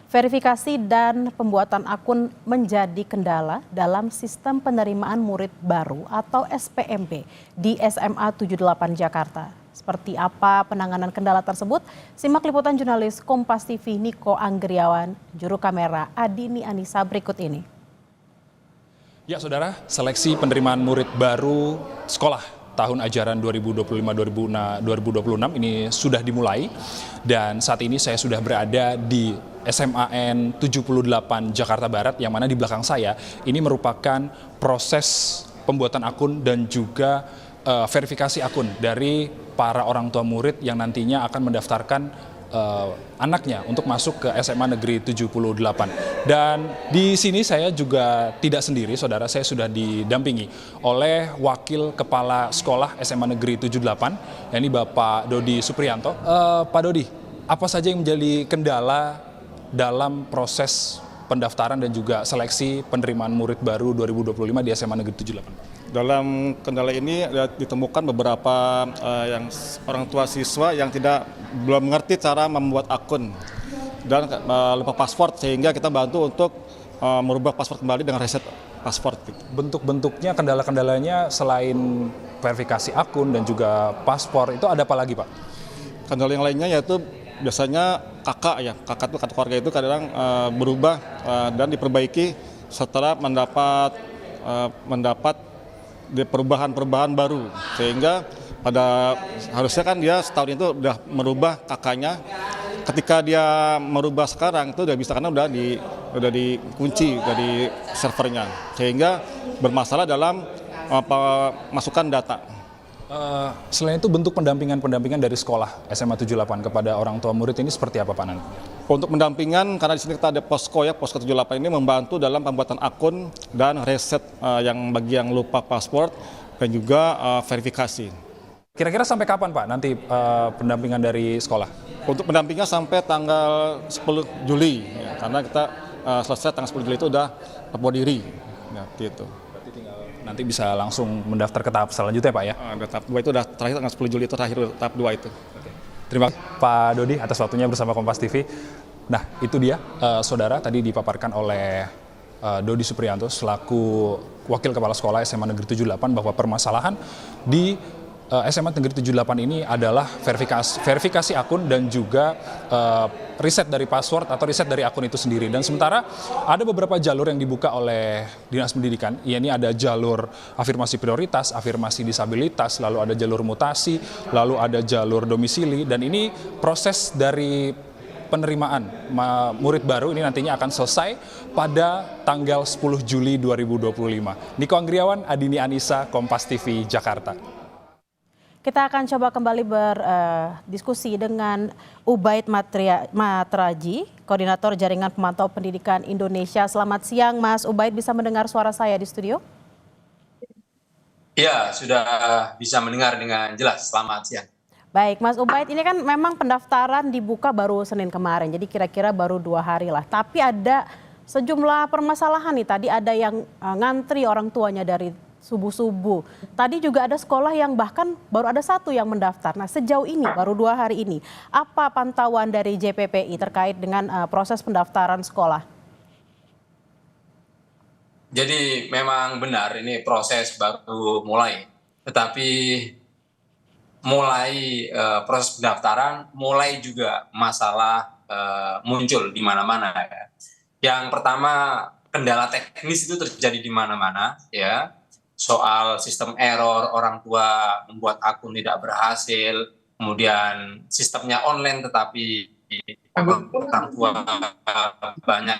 Verifikasi dan pembuatan akun menjadi kendala dalam sistem penerimaan murid baru atau SPMB di SMA 78 Jakarta. Seperti apa penanganan kendala tersebut? Simak liputan jurnalis Kompas TV Niko Anggriawan, juru kamera Adini Anissa berikut ini. Ya saudara, seleksi penerimaan murid baru sekolah tahun ajaran 2025-2026 ini sudah dimulai dan saat ini saya sudah berada di SMAN 78 Jakarta Barat yang mana di belakang saya ini merupakan proses pembuatan akun dan juga verifikasi akun dari para orang tua murid yang nantinya akan mendaftarkan anaknya untuk masuk ke SMA Negeri 78. Dan di sini saya juga tidak sendiri, saudara, saya sudah didampingi oleh Wakil Kepala Sekolah SMA Negeri 78, yakni Bapak Dodi Supriyanto. Pak Dodi, apa saja yang menjadi kendala dalam proses pendaftaran dan juga seleksi penerimaan murid baru 2025 di SMA Negeri 78? Dalam kendala ini ditemukan beberapa yang orang tua siswa yang belum mengerti cara membuat akun dan lupa password, sehingga kita bantu untuk merubah password kembali dengan reset password. Bentuk-bentuknya, kendala-kendalanya selain verifikasi akun dan juga paspor itu ada apa lagi, Pak? Kendala yang lainnya yaitu biasanya kakak itu kartu keluarga itu kadang berubah dan diperbaiki setelah mendapat perubahan baru, sehingga harusnya kan dia setahun itu udah merubah kakaknya. Ketika dia merubah sekarang itu udah bisa, karena udah dikunci dari servernya, sehingga bermasalah dalam masukan data. Selain itu bentuk pendampingan dari sekolah SMA 78 kepada orang tua murid ini seperti apa, Pak Nan? Untuk pendampingan, karena di sini kita ada posko 78 ini membantu dalam pembuatan akun dan reset bagi yang lupa password dan juga verifikasi. Kira-kira sampai kapan, Pak, nanti pendampingan dari sekolah? Untuk pendampingan sampai tanggal 10 Juli, ya, karena kita selesai tanggal 10 Juli itu udah lapor diri. Ya, gitu. Berarti tinggal nanti bisa langsung mendaftar ke tahap selanjutnya, Pak, ya? Tahap 2 itu udah terakhir, tanggal 10 Juli itu terakhir tahap 2 itu. Oke. Terima kasih Pak Dodi atas waktunya bersama Kompas TV. Nah, itu dia, saudara, tadi dipaparkan oleh Dodi Supriyanto selaku Wakil Kepala Sekolah SMA Negeri 78 bahwa permasalahan di SMA Negeri 78 ini adalah verifikasi akun dan juga riset dari password atau riset dari akun itu sendiri. Dan sementara ada beberapa jalur yang dibuka oleh Dinas Pendidikan, yakni ada jalur afirmasi prioritas, afirmasi disabilitas, lalu ada jalur mutasi, lalu ada jalur domisili, dan ini proses dari penerimaan murid baru ini nantinya akan selesai pada tanggal 10 Juli 2025. Niko Anggriawan, Adini Anissa, Kompas TV, Jakarta. Kita akan coba kembali berdiskusi dengan Ubaid Matraji, Koordinator Jaringan Pemantau Pendidikan Indonesia. Selamat siang, Mas Ubaid, bisa mendengar suara saya di studio? Ya, sudah bisa mendengar dengan jelas. Selamat siang. Baik, Mas Ubaid, ini kan memang pendaftaran dibuka baru Senin kemarin, jadi kira-kira baru 2 hari lah. Tapi ada sejumlah permasalahan nih, tadi ada yang ngantri orang tuanya dari subuh-subuh. Tadi juga ada sekolah yang bahkan baru ada 1 yang mendaftar. Nah, sejauh ini baru 2 hari ini, apa pantauan dari JPPI terkait dengan proses pendaftaran sekolah? Jadi memang benar ini proses baru mulai, tetapi proses pendaftaran mulai juga masalah muncul di mana-mana. Ya. Yang pertama, kendala teknis itu terjadi di mana-mana, ya. Soal sistem error, orang tua membuat akun tidak berhasil, kemudian sistemnya online tetapi orang tua banyak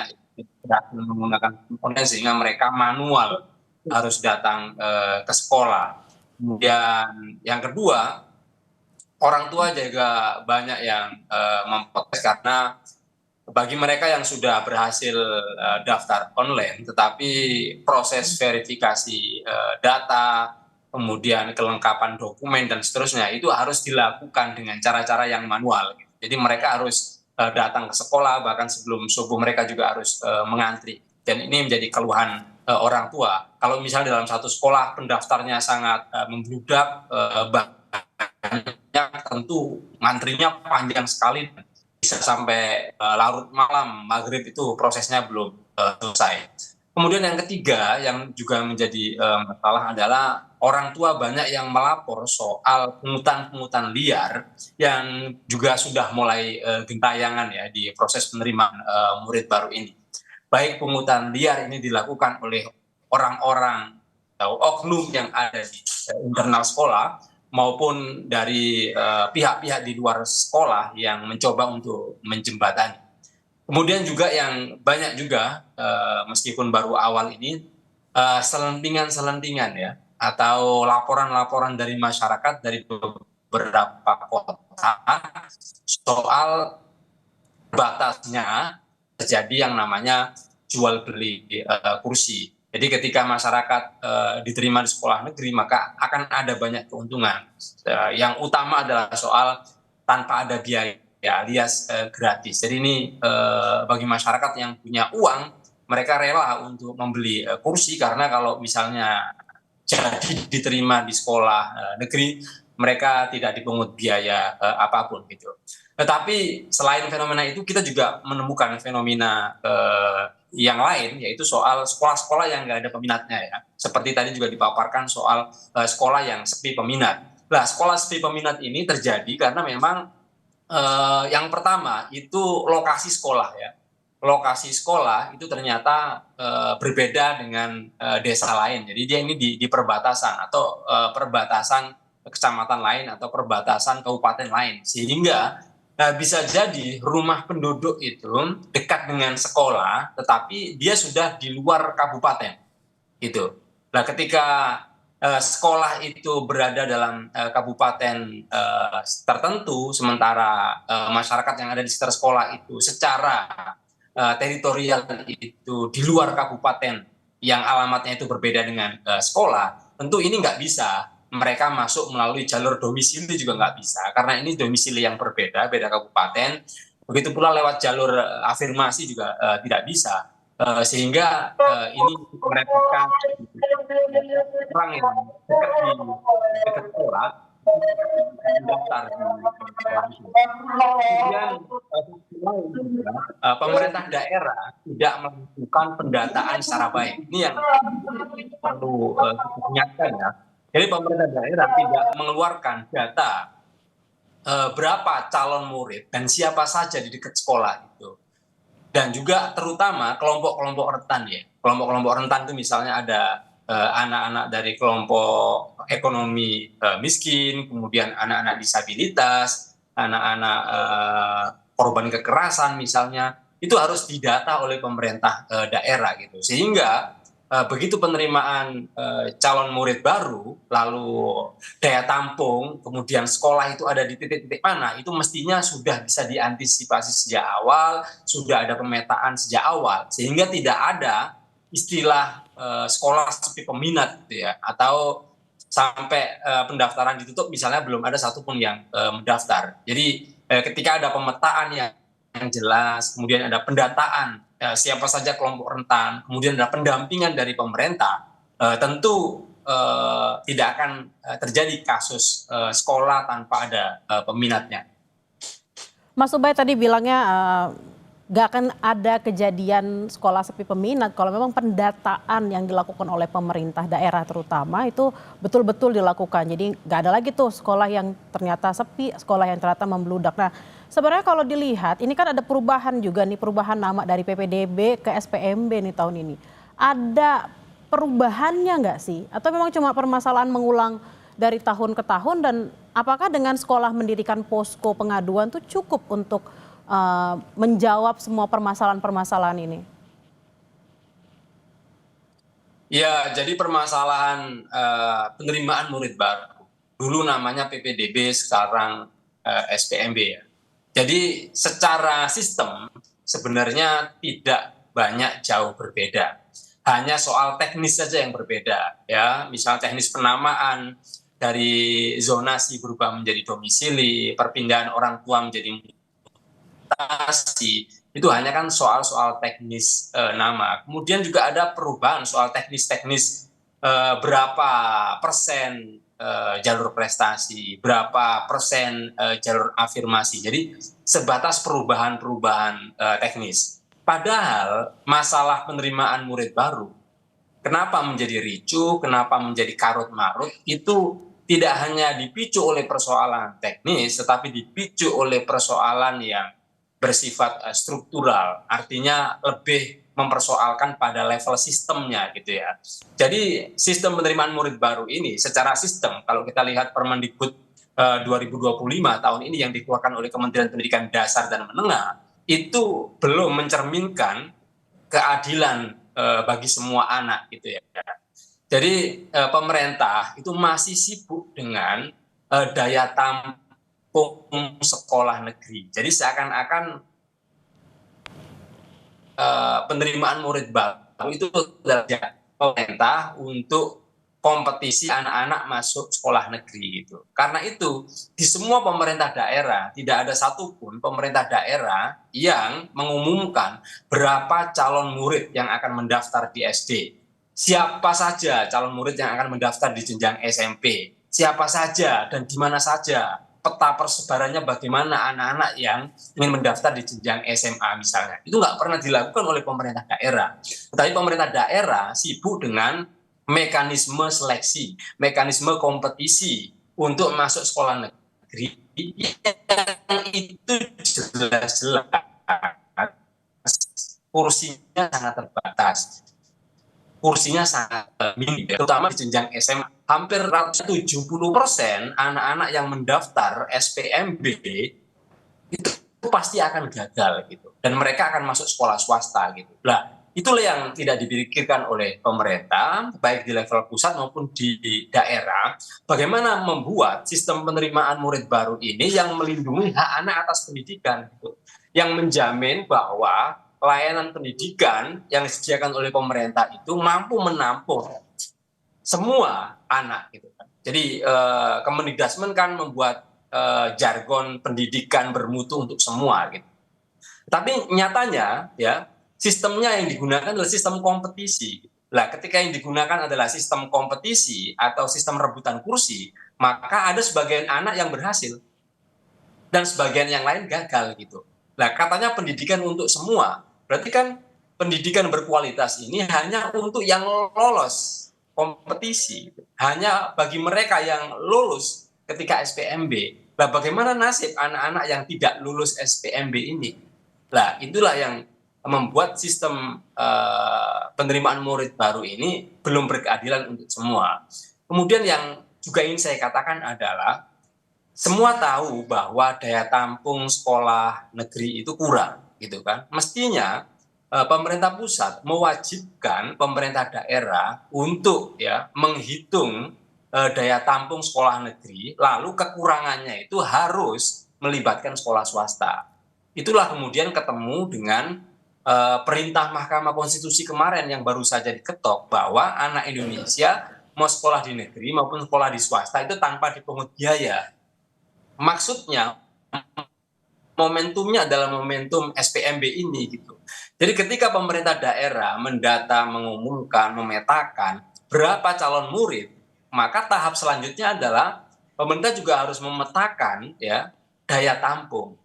menggunakan online sehingga mereka manual harus datang ke sekolah. Kemudian yang kedua, orang tua juga banyak yang memprotes karena bagi mereka yang sudah berhasil daftar online, tetapi proses verifikasi data, kemudian kelengkapan dokumen dan seterusnya itu harus dilakukan dengan cara-cara yang manual. Jadi mereka harus datang ke sekolah, bahkan sebelum subuh mereka juga harus mengantri. Dan ini menjadi keluhan orang tua. Kalau misalnya dalam satu sekolah pendaftarnya sangat membludak, banyak, tentu ngantrinya panjang sekali. bisa sampai larut malam, maghrib itu prosesnya belum selesai. Kemudian yang ketiga yang juga menjadi masalah adalah orang tua banyak yang melapor soal pungutan-pungutan liar yang juga sudah mulai gentayangan ya di proses penerimaan murid baru ini. Baik pungutan liar ini dilakukan oleh orang-orang atau oknum yang ada di internal sekolah maupun dari pihak-pihak di luar sekolah yang mencoba untuk menjembatani. Kemudian juga yang banyak juga meskipun baru awal ini selentingan-selentingan ya atau laporan-laporan dari masyarakat dari beberapa kota soal batasnya terjadi yang namanya jual beli kursi. Jadi ketika masyarakat diterima di sekolah negeri maka akan ada banyak keuntungan. Yang utama adalah soal tanpa ada biaya alias gratis. Jadi ini bagi masyarakat yang punya uang mereka rela untuk membeli kursi karena kalau misalnya jadi diterima di sekolah negeri mereka tidak dipungut biaya apapun gitu. Tetapi selain fenomena itu kita juga menemukan fenomena yang lain yaitu soal sekolah-sekolah yang nggak ada peminatnya ya. Seperti tadi juga dipaparkan soal sekolah yang sepi peminat. Nah, sekolah sepi peminat ini terjadi karena memang yang pertama itu lokasi sekolah ya. Lokasi sekolah itu ternyata berbeda dengan desa lain. Jadi dia ini di perbatasan atau perbatasan kecamatan lain atau perbatasan kabupaten lain. Sehingga bisa jadi rumah penduduk itu dekat dengan sekolah, tetapi dia sudah di luar kabupaten, gitu. Nah, ketika sekolah itu berada dalam kabupaten tertentu, sementara masyarakat yang ada di sekitar sekolah itu secara teritorial itu di luar kabupaten yang alamatnya itu berbeda dengan sekolah, tentu ini nggak bisa. Mereka masuk melalui jalur domisili juga nggak bisa karena ini domisili yang berbeda, beda kabupaten. Begitu pula lewat jalur afirmasi juga tidak bisa, sehingga ini merepotkan orang yang dekat sekolah mendaftar di sekolah itu. Kemudian pemerintah daerah tidak melakukan pendataan secara baik. Ini yang perlu kita ingatkan ya. Jadi pemerintah daerah tidak mengeluarkan data berapa calon murid dan siapa saja di dekat sekolah itu. Dan juga terutama kelompok-kelompok rentan ya. Kelompok-kelompok rentan itu misalnya ada anak-anak dari kelompok ekonomi miskin, kemudian anak-anak disabilitas, anak-anak korban kekerasan misalnya, itu harus didata oleh pemerintah daerah gitu. Sehingga begitu penerimaan calon murid baru, lalu daya tampung, kemudian sekolah itu ada di titik-titik mana, itu mestinya sudah bisa diantisipasi sejak awal, sudah ada pemetaan sejak awal, sehingga tidak ada istilah sekolah sepi peminat gitu ya, atau sampai pendaftaran ditutup misalnya belum ada satupun yang mendaftar. Jadi ketika ada pemetaan yang jelas, kemudian ada pendataan siapa saja kelompok rentan, kemudian ada pendampingan dari pemerintah, tentu tidak akan terjadi kasus sekolah tanpa ada peminatnya. Mas Ubay tadi bilangnya nggak akan ada kejadian sekolah sepi peminat kalau memang pendataan yang dilakukan oleh pemerintah daerah terutama itu betul-betul dilakukan. Jadi nggak ada lagi tuh sekolah yang ternyata sepi, sekolah yang ternyata membludak. Nah, sebenarnya kalau dilihat ini kan ada perubahan juga nih, perubahan nama dari PPDB ke SPMB nih tahun ini. Ada perubahannya nggak sih? Atau memang cuma permasalahan mengulang dari tahun ke tahun, dan apakah dengan sekolah mendirikan posko pengaduan tuh cukup untuk menjawab semua permasalahan-permasalahan ini? Ya, jadi permasalahan penerimaan murid baru. Dulu namanya PPDB, sekarang SPMB ya. Jadi secara sistem sebenarnya tidak banyak jauh berbeda. Hanya soal teknis saja yang berbeda ya. Misal teknis penamaan dari zonasi berubah menjadi domisili, perpindahan orang tua menjadi mutasi, itu hanya kan soal-soal teknis nama. Kemudian juga ada perubahan soal teknis-teknis berapa persen jalur prestasi, berapa persen jalur afirmasi. Jadi sebatas perubahan-perubahan teknis. Padahal masalah penerimaan murid baru, kenapa menjadi ricu, kenapa menjadi karut-marut, itu tidak hanya dipicu oleh persoalan teknis, tetapi dipicu oleh persoalan yang bersifat struktural, artinya lebih mempersoalkan pada level sistemnya gitu ya. Jadi sistem penerimaan murid baru ini secara sistem, kalau kita lihat Permendikbud 2025 tahun ini yang dikeluarkan oleh Kementerian Pendidikan Dasar dan Menengah, itu belum mencerminkan keadilan bagi semua anak gitu ya. Jadi pemerintah itu masih sibuk dengan daya tampung sekolah negeri. Jadi seakan-akan penerimaan murid baru itu adalah pemerintah untuk kompetisi anak-anak masuk sekolah negeri gitu. Karena itu di semua pemerintah daerah tidak ada satupun pemerintah daerah yang mengumumkan berapa calon murid yang akan mendaftar di SD. Siapa saja calon murid yang akan mendaftar di jenjang SMP. Siapa saja dan di mana saja. Peta persebarannya bagaimana anak-anak yang ingin mendaftar di jenjang SMA misalnya. Itu nggak pernah dilakukan oleh pemerintah daerah. Tetapi pemerintah daerah sibuk dengan mekanisme seleksi, mekanisme kompetisi untuk masuk sekolah negeri yang itu jelas-jelas kursinya sangat terbatas. Kursinya sangat minim, terutama di jenjang SMA. Hampir 70% anak-anak yang mendaftar SPMB itu pasti akan gagal gitu. Dan mereka akan masuk sekolah swasta gitu. Nah, itulah yang tidak dipikirkan oleh pemerintah, baik di level pusat maupun di daerah. Bagaimana membuat sistem penerimaan murid baru ini yang melindungi hak anak atas pendidikan gitu. Yang menjamin bahwa layanan pendidikan yang disediakan oleh pemerintah itu mampu menampung semua anak gitu kan. Jadi Kemendikbud kan membuat jargon pendidikan bermutu untuk semua gitu. Tapi nyatanya ya sistemnya yang digunakan adalah sistem kompetisi. Nah, ketika yang digunakan adalah sistem kompetisi atau sistem rebutan kursi, maka ada sebagian anak yang berhasil dan sebagian yang lain gagal gitu. Nah, katanya pendidikan untuk semua. Berarti kan pendidikan berkualitas ini hanya untuk yang lolos kompetisi. Hanya bagi mereka yang lulus ketika SPMB. Nah, bagaimana nasib anak-anak yang tidak lulus SPMB ini? Nah, itulah yang membuat sistem penerimaan murid baru ini belum berkeadilan untuk semua. Kemudian yang juga ingin saya katakan adalah semua tahu bahwa daya tampung sekolah negeri itu kurang. Gitu kan. Mestinya pemerintah pusat mewajibkan pemerintah daerah untuk ya menghitung daya tampung sekolah negeri, lalu kekurangannya itu harus melibatkan sekolah swasta. Itulah kemudian ketemu dengan perintah Mahkamah Konstitusi kemarin yang baru saja diketok bahwa anak Indonesia mau sekolah di negeri maupun sekolah di swasta itu tanpa dipungut biaya. Maksudnya momentumnya adalah momentum SPMB ini gitu. Jadi ketika pemerintah daerah mendata, mengumumkan, memetakan berapa calon murid, maka tahap selanjutnya adalah pemerintah juga harus memetakan ya daya tampung.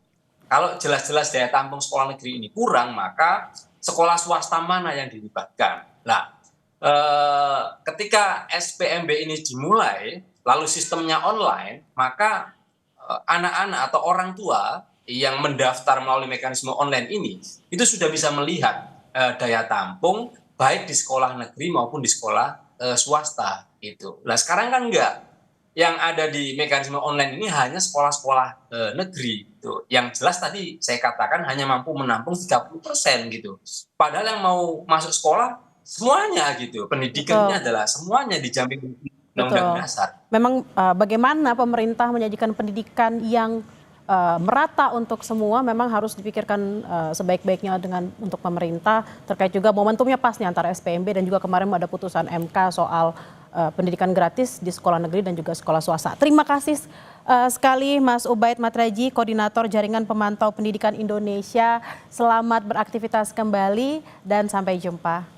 Kalau jelas-jelas daya tampung sekolah negeri ini kurang, maka sekolah swasta mana yang dilibatkan? Nah, ketika SPMB ini dimulai, lalu sistemnya online, maka anak-anak atau orang tua yang mendaftar melalui mekanisme online ini itu sudah bisa melihat daya tampung baik di sekolah negeri maupun di sekolah swasta itu. Nah sekarang kan enggak, yang ada di mekanisme online ini hanya sekolah-sekolah negeri itu. Yang jelas tadi saya katakan hanya mampu menampung 30% gitu. Padahal yang mau masuk sekolah semuanya gitu. Pendidikannya adalah semuanya dijamin undang-undang dasar. Memang bagaimana pemerintah menyajikan pendidikan yang merata untuk semua memang harus dipikirkan sebaik-baiknya untuk pemerintah, terkait juga momentumnya pas nih antara SPMB dan juga kemarin ada putusan MK soal pendidikan gratis di sekolah negeri dan juga sekolah swasta. Terima kasih sekali Mas Ubaid Matraji, Koordinator Jaringan Pemantau Pendidikan Indonesia. Selamat beraktivitas kembali dan sampai jumpa.